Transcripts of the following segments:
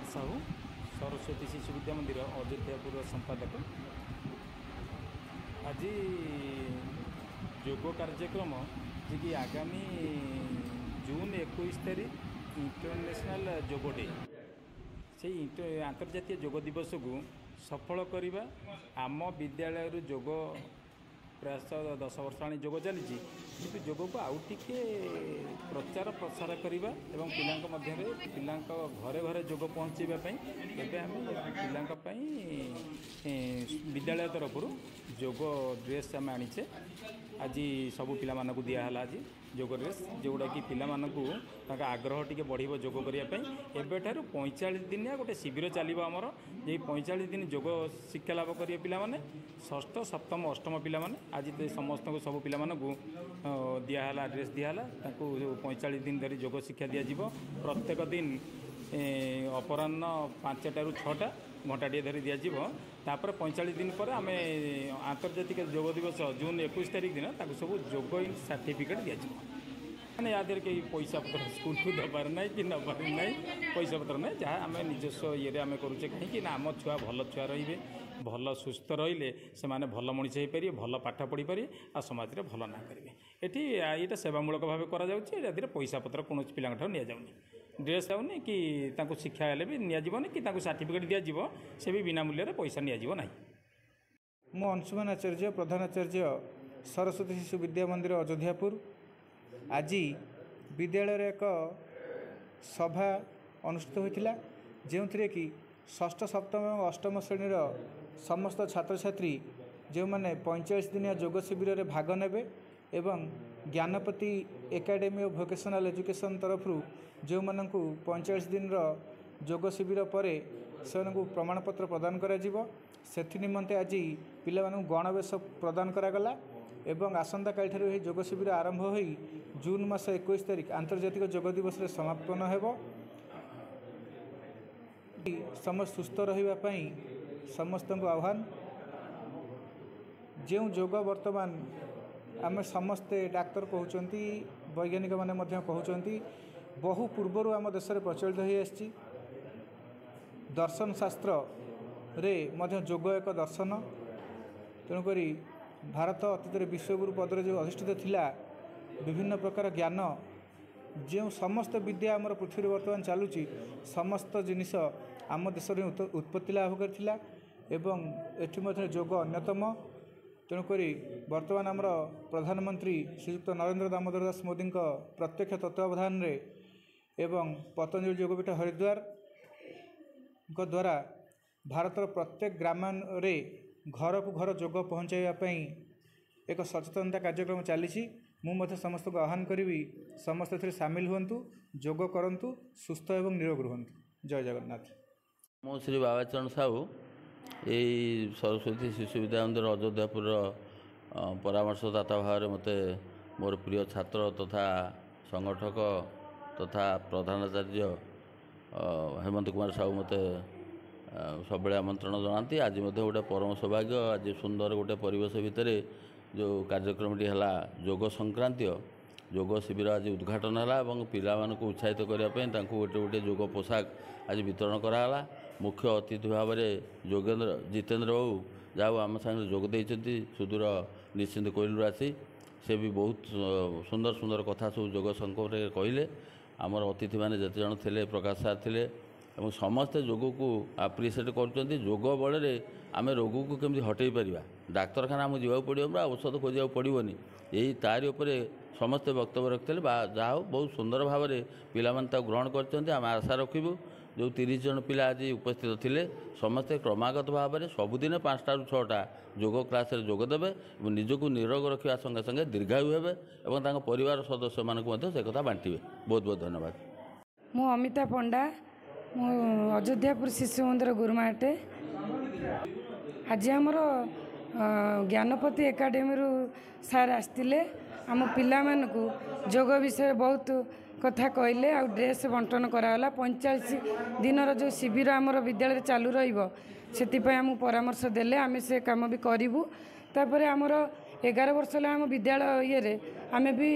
कुमार साहू सरस्वती शिशु विद्या मंदिर अयोध्यापुर संपादक। आज योग कार्यक्रम जी कि आगामी जून 21 तारीख इंटरनेशनल योग डे से अंतर्जातीय योग दिवस को सफल करने आम विद्यालय योग प्रयास 10 वर्ष योग चली कि योग को आउ टिके प्रचार प्रसार करवा एवं पिला घरे घरे योग पहुँचापी एवं पाई विद्यालय तरफ योग ड्रेस आम आनीचे आज सबू पिला दिहला आज योग ड्रेस जोटा कि पिला आग्रह टी बढ़ योग करने एवं 45 दिन गोटे शिविर चलो आमर ये 45 दिन योग शिक्षा लाभ करेंगे पिला षष्ठ सप्तम अष्टम पिला आज समस्त सब पिला दिहला ड्रेस दिहला 45 दिन धरी योग शिक्षा दिज्व प्रत्येक दिन अपराह्न 5टा ରୁ 6टा घंटाटे धरी दिज्व तापर 45 दिन पर आम आंतर्जातिक योग दिवस जून 21 तारीख दिन सब योग सर्टिफिकेट दिज्व मैंने या कहीं पैसा पत्र स्कूल को दबार ना कि नबार ना पैसा पत्र ना जहाँ आम निजस्व ये आम करुचे कहीं आम छुआ भल छुआ रे भल सुस्थ रही से माने भल मनीष हो पारे भल पाठ पढ़ी पारे आ समाज में भल ना करेंगे ये सेवामूलक भाव कर पैसा पत्र कौन पिला नि जाऊनी ड्रेस जाऊनी कि शिक्षा हेल्ले भी निजन कि सर्टिफिकेट दिज्व से भी बिना मूल्य पैसा निना मु अंशुमान आचार्य प्रधानाचार्य सरस्वती शिशु विद्या मंदिर अयोध्यापुर आज विद्यालय एक सभा अनुष्ठित होता जो थे कि षष्ठ सप्तम और अष्टम श्रेणीर समस्त छात्र छात्री जो मैंने 45 दिनिया योग शिविर में भाग ने एवं ज्ञानपति एकाडेमी ऑफ वोकेशनल एजुकेशन तरफ जो मानू 45 दिन योग शिविर पर से प्रमाणपत्र प्रदान कर निमंते आज पिला गणवेश प्रदान करागला एवं आसंता काली ठारू योग शिविर आरंभ हो जून मास 21 तारीख आंतर्जातिक योग दिवस रे समापन हेबो। समस्त सुस्थ रही समस्त को आह्वान जो योग वर्तमान आम समस्ते डाक्तर कहते वैज्ञानिक माने कहते बहु पूर्वर आम देश में प्रचलित हो आसी दर्शन शास्त्र रे योग एक दर्शन तेणुक भारत अतीत विश्वगुरु पदर जो अधिष्ठित थिला विभिन्न प्रकार ज्ञान जो समस्त विद्या आमर पृथ्वी वर्तमान चलुची समस्त जिनिस आम देश में उत्पत्ति लाभ करथिला एवं एठी मध्य योग अन्यतम तेणुक वर्तमान आमर प्रधानमंत्री श्रीयुक्त नरेंद्र दामोदर दास मोदी प्रत्यक्ष तत्वावधान रे एवं पतंजलि योगपीठ हरिद्वार द्वारा भारतर प्रत्येक ग्राम रे घर को घर योग पहुँचाई एक सचेतनता कार्यक्रम चली मुझे समस्त को आह्वान करी समस्त सामिल हूँ योग करूँ सुस्थ एवं निरोग रुहतु। जय जगन्नाथ। मो श्री बाबाचरण साहू यही सरस्वती शिशु विद्या मंदिर अयोध्यापुर परामर्शदाता भाव मत मोर प्रिय छात्र तथा संगठक तथा प्रधानाचार्य हेमंत कुमार साहू मत सब आमंत्रण जनाती आज गोटे परम सौभाग्य आज सुंदर गोटे परिवेश भितर जो कार्यक्रमटी है योग संक्रांतीय योग शिविर आज उद्घाटन है और पिला को उत्साहित करने गोटे गोटे योग पोशाक आज वितरण कराला। मुख्य अतिथि भाव में योगेंद्र जितेंद्र बाबू जहाँ आम सागर जोग देती सुदूर निश्चिंत कोइलू आसी से भी बहुत सुंदर सुंदर कथा सब योग संपर्क कहले आमर अतिथि मैंने जिते जन थे प्रकाश सार थे और समस्ते योग को आप्रिसीएट कर बल आम रोग को केमती हटई पार डाक्तरखाना आमको जावाक पड़ो औषध खोजा पड़ोनी यही तारी उपरे समस्ते वक्तव्य रखते जहाँ बहुत सुंदर भाव में पिला ग्रहण कर आशा रखू जो 30 जन पिला आज उपस्थित थे समस्ते क्रमागत भाव में सबुदिन 5टा ରୁ 6टा योग क्लास जोगदेवे और निजक निरोग रखा संगे संगे दीर्घायु हे और परिवार सदस्य मानक से कथा बांटे। बहुत बहुत धन्यवाद। मु अमिता पंडा मु अयोध्यापुर शिशु मंदिर गुरुमाटे आज आमर ज्ञानपति एकाडेमी सार आसते आम पिला मानकु योग विषय बहुत कथा कहले आ ड्रेस बंटन कराला 45 दिन जो शिविर आमर विद्यालय चालू रही आम परामर्श देले आम से काम भी करूँ तापर आमर 11 वर्ष आम विद्यालय ये आम भी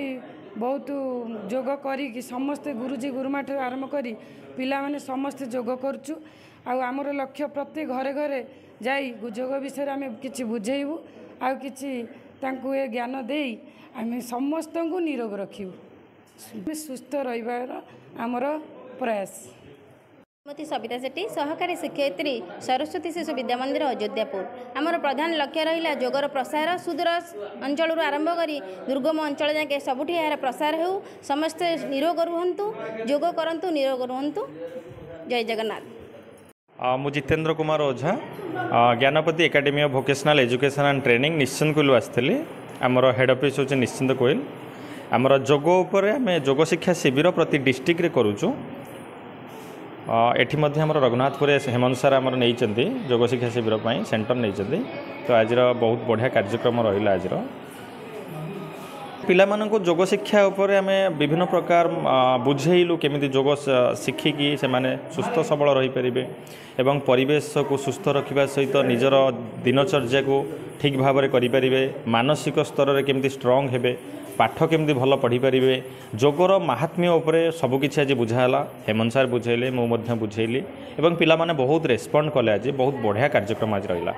बहुत जोग करी समस्ते गुरुजी गुरुमा ठाରୁ आरंभ करी पिला माने समस्ते जोग करचु आमर लक्ष्य प्रत्येक घरे घरे जाई जोग विषय आम कि बुझेबू आ कि ए ज्ञान दे आम समस्त को निरोग रखू सुस्थ रहिबार आमर प्रयास। श्रीमती सविता सेठी सहकारी शिक्षयित्री सरस्वती शिशु विद्या मंदिर अयोध्यापुर। आमर प्रधान लक्ष्य रहा जोगर प्रसार सुदूर अंचल आरंभ कर दुर्गम अंचल जाके सबुठी यार प्रसार हो समस्ते निरोग रुहतु जोग करंतु निरोग रुहतु। जय जगन्नाथ। मु Jitendra Kumar Ojha Gyanpati academy of vocational education and training निश्चिंत कोइल आसली। आमर हेड ऑफिस होचे निश्चिंत कोइल। आमर जोग उपर आम जोग शिक्षा शिविर प्रति डिस्ट्रिक्ट रे करूचु। एठी मध्य आमर रघुनाथपुर हेमंत सार आमर नहीं जोग शिक्षा शिविर सेंटर नहीं तो आज बहुत बढ़िया कार्यक्रम रहा। आज पिला मानक जोग शिक्षा उपर आम विभिन्न प्रकार बुझेलु केमिति जोग शिखिकी से माने सुस्थ सबल रही परिबे एवं परिवेश को सुस्थ रखिबा सहित निजर दिनचर्या को ठीक भाव में करि परिबे मानसिक स्तर रे केमिति स्ट्रांग हेबे पाठ केमती भल पढ़ी पारे जोगर महात्म्य उपरे सबकि आज बुझाला। हेमंत सार बुझेले मुझे बुझेली एवं पिला माने बहुत रेस्पॉन्ड कले। आज बहुत बढ़िया कार्यक्रम आज रहा।